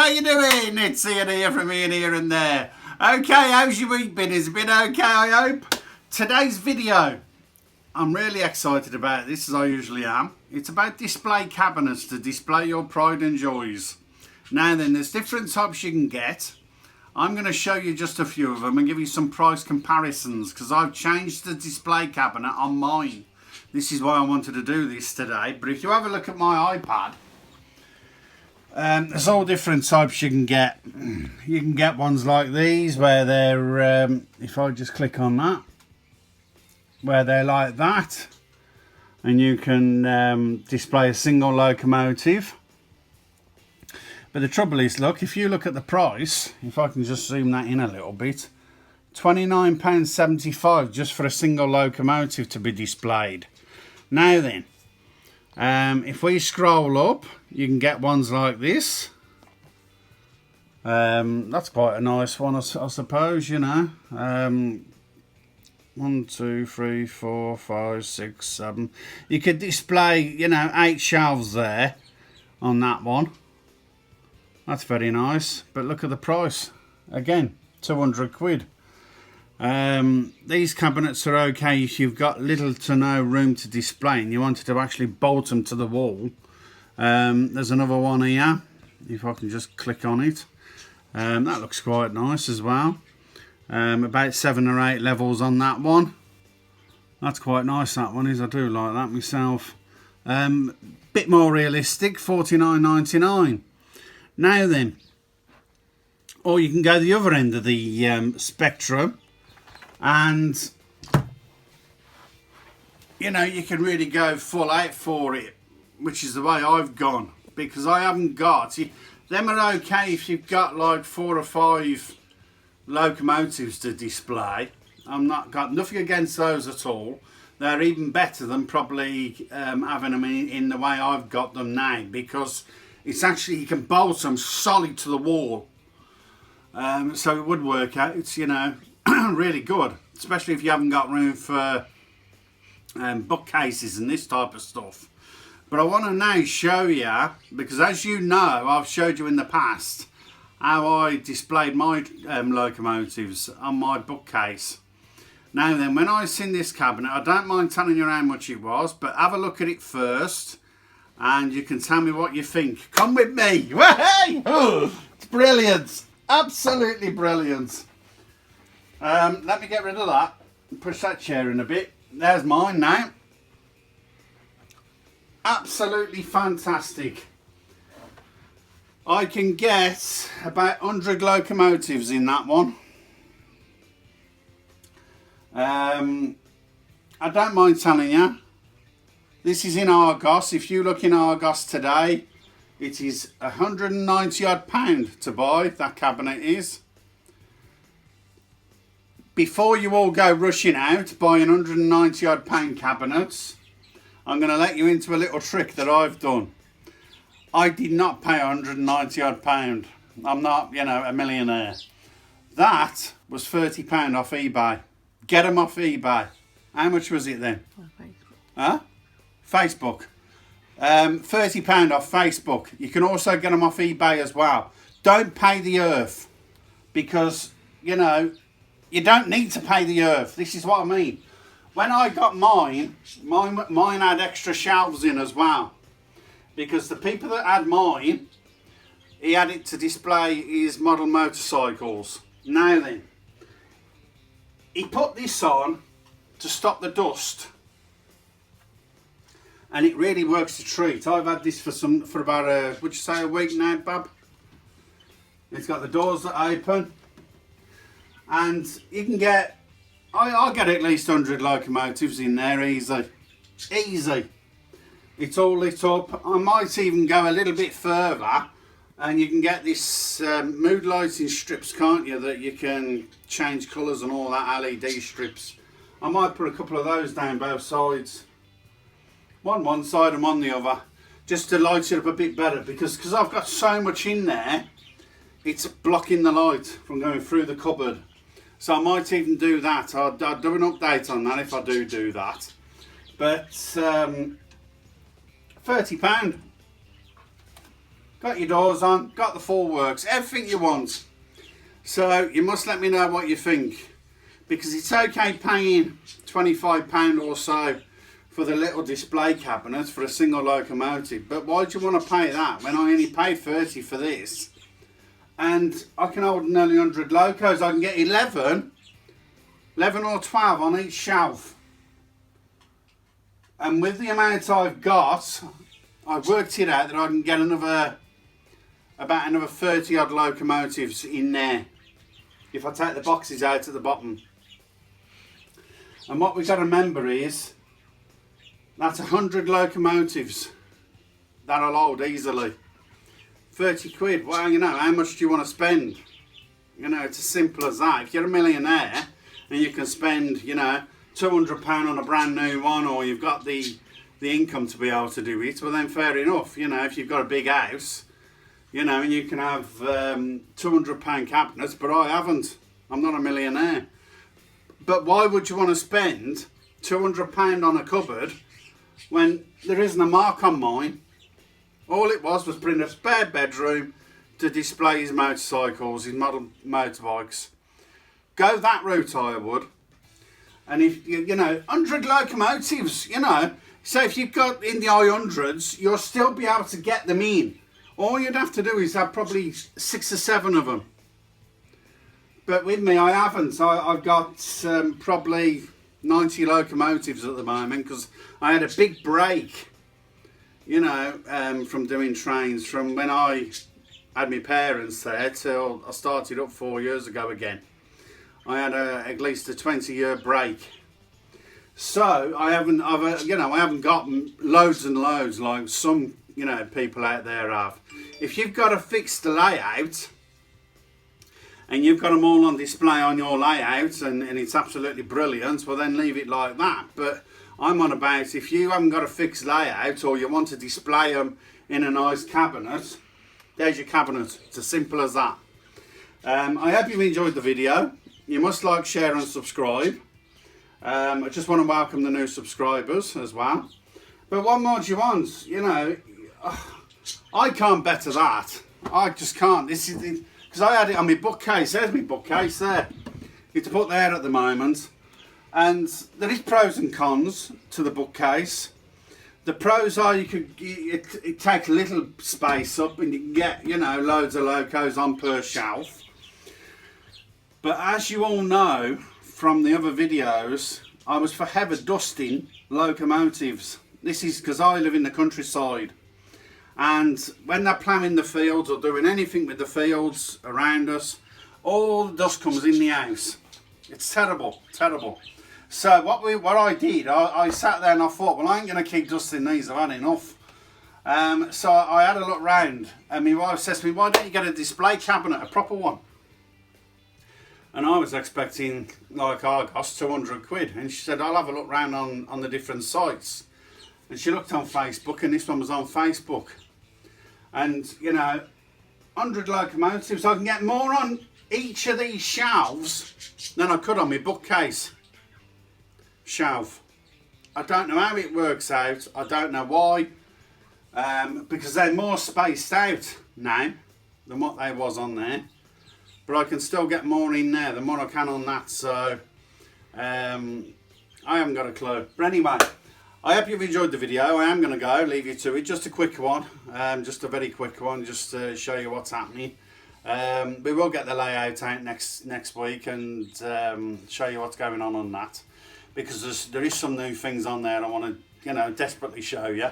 How you doing? It's Ian here from Ian Here and There. Okay, how's your week been? Has it been okay, I hope? Today's video, I'm really excited about this, as I usually am. It's about display cabinets to display your pride and joys. Now then, there's different types you can get. I'm going to show you just a few of them and give you some price comparisons, because I've changed the display cabinet on mine. This is why I wanted to do this today. But if you have a look at my iPad, there's all different types you can get. You can get ones like these where they're, if I just click on that, where they're like that, and you can display a single locomotive. But the trouble is, look, if you look at the price, if I can just zoom that in a little bit, £29.75 just for a single locomotive to be displayed. Now then, if we scroll up, you can get ones like this. That's quite a nice one, I suppose, you know. 1, 2, 3, 4, 5, 6, 7. You could display, you know, 8 shelves there on that one. That's very nice. But look at the price. Again, 200 quid. These cabinets are okay if you've got little to no room to display and you wanted to actually bolt them to the wall. There's another one here, if I can just click on it. That looks quite nice as well. About 7 or 8 levels on that one. That's quite nice, that one is. I do like that myself. Bit more realistic, $49.99. Now then, or you can go the other end of the spectrum, and you know, you can really go full out for it, which is the way I've gone, because I haven't got, see, them are okay if you've got like 4 or 5 locomotives to display. I'm not got nothing against those at all. They're even better than probably having them in the way I've got them now, because it's actually, you can bolt them solid to the wall. So it would work out. It's, you know, really good, especially if you haven't got room for bookcases and this type of stuff. But I want to now show you, because as you know, I've showed you in the past how I displayed my locomotives on my bookcase. Now then, when I seen this cabinet, I don't mind telling you how much it was, but have a look at it first and you can tell me what you think. Come with me. Hey! Oh, it's brilliant. Absolutely brilliant. Let me get rid of that and push that chair in a bit. There's mine now. Absolutely fantastic. I can get about 100 locomotives in that one. I don't mind telling you, this is in Argos. If you look in Argos today, it is £190 odd to buy, that cabinet is. Before you all go rushing out buying £190 odd cabinets, I'm going to let you into a little trick that I've done. I did not pay £190 odd. I'm not, you know, a millionaire. That was £30 off eBay. Get them off eBay. How much was it then? Huh? Facebook. £30 off Facebook. You can also get them off eBay as well. Don't pay the earth, because, you know, you don't need to pay the earth. This is what I mean. When I got mine had extra shelves in as well, because the people that had mine, he had it to display his model motorcycles. Now then, he put this on to stop the dust, and it really works a treat. I've had this for about would you say a week now, Bob? It's got the doors that open, and you can get, I'll get at least 100 locomotives in there easy. It's all lit up. I might even go a little bit further, and you can get this mood lighting strips, can't you, that you can change colours and all that, LED strips. I might put a couple of those down both sides. One side and on the other, just to light it up a bit better, because I've got so much in there, it's blocking the light from going through the cupboard. So I might even do that. I'll do an update on that if I do that. But £30. got your doors on, got the full works, everything you want. So you must let me know what you think, because it's okay paying £25 or so for the little display cabinets for a single locomotive, but why do you want to pay that when I only paid 30 for this? And I can hold nearly 100 locos. I can get 11 or 12 on each shelf. And with the amount I've got, I've worked it out that I can get about another 30 odd locomotives in there if I take the boxes out at the bottom. And what we've got to remember is that's 100 locomotives that I'll hold easily. 30 quid, well, you know, how much do you want to spend? You know, it's as simple as that. If you're a millionaire and you can spend, you know, £200 on a brand new one, or you've got the income to be able to do it, well then fair enough. You know, if you've got a big house, you know, and you can have £200 cabinets, but I haven't. I'm not a millionaire. But why would you want to spend £200 on a cupboard when there isn't a mark on mine? All it was putting a spare bedroom to display his motorcycles, his model motorbikes. Go that route, I would. And if, you know, 100 locomotives, you know, so if you've got in the high hundreds, you'll still be able to get them in. All you'd have to do is have probably 6 or 7 of them. But with me, I haven't. I've got probably 90 locomotives at the moment, because I had a big break, you know, from doing trains from when I had my parents there till I started up 4 years ago again. I had at least a 20-year break. So I haven't got loads and loads like some, you know, people out there have. If you've got a fixed layout and you've got them all on display on your layout and it's absolutely brilliant, well then leave it like that. But I'm on about if you haven't got a fixed layout or you want to display them in a nice cabinet, there's your cabinet. It's as simple as that. I hope you've enjoyed the video. You must like, share and subscribe. I just want to welcome the new subscribers as well. But what more do you want? You know, I can't better that. I just can't. This is because I had it on my bookcase. There's my bookcase there. It's put there at the moment. And there is pros and cons to the bookcase. The pros are it takes a little space up and you can get, you know, loads of locos on per shelf. But as you all know from the other videos, I was forever dusting locomotives. This is because I live in the countryside. And when they're ploughing the fields or doing anything with the fields around us, all the dust comes in the house. It's terrible, terrible. So what I did, I sat there and I thought, well, I ain't going to keep dusting these, I've had enough. So I had a look round and my wife says to me, why don't you get a display cabinet, a proper one? And I was expecting like Argos, 200 quid. And she said, I'll have a look round on the different sites. And she looked on Facebook and this one was on Facebook. And, you know, 100 locomotives, I can get more on each of these shelves than I could on my bookcase shelf. I don't know how it works out. I don't know why. Because they're more spaced out now than what they was on there. But I can still get more in there than what I can on that. So, I haven't got a clue. But anyway, I hope you've enjoyed the video. I am going to go, leave you to it. Just a quick one. Just a very quick one, just to show you what's happening. We will get the layout out next week and show you what's going on that. Because there is some new things on there I want to, you know, desperately show you.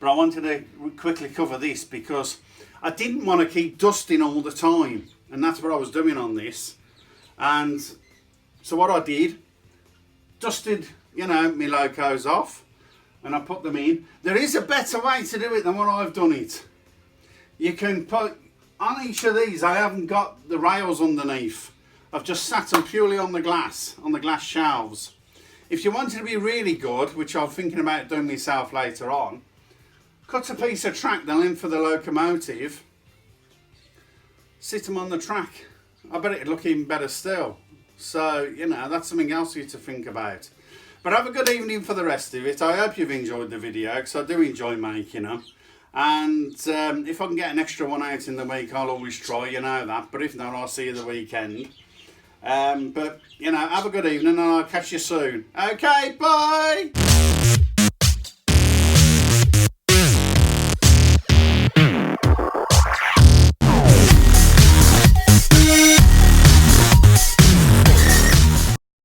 But I wanted to quickly cover this because I didn't want to keep dusting all the time. And that's what I was doing on this. And so what I did, dusted, you know, my locos off and I put them in. There is a better way to do it than what I've done it. You can put, on each of these, I haven't got the rails underneath. I've just sat them purely on the glass shelves. If you wanted to be really good, which I'm thinking about doing myself later on, cut a piece of track the length of the locomotive, sit them on the track. I bet it'd look even better still. So, you know, that's something else for you to think about. But have a good evening for the rest of it. I hope you've enjoyed the video, because I do enjoy making them. And if I can get an extra one out in the week, I'll always try, you know that. But if not, I'll see you the weekend. But, you know, have a good evening and I'll catch you soon. Okay, bye!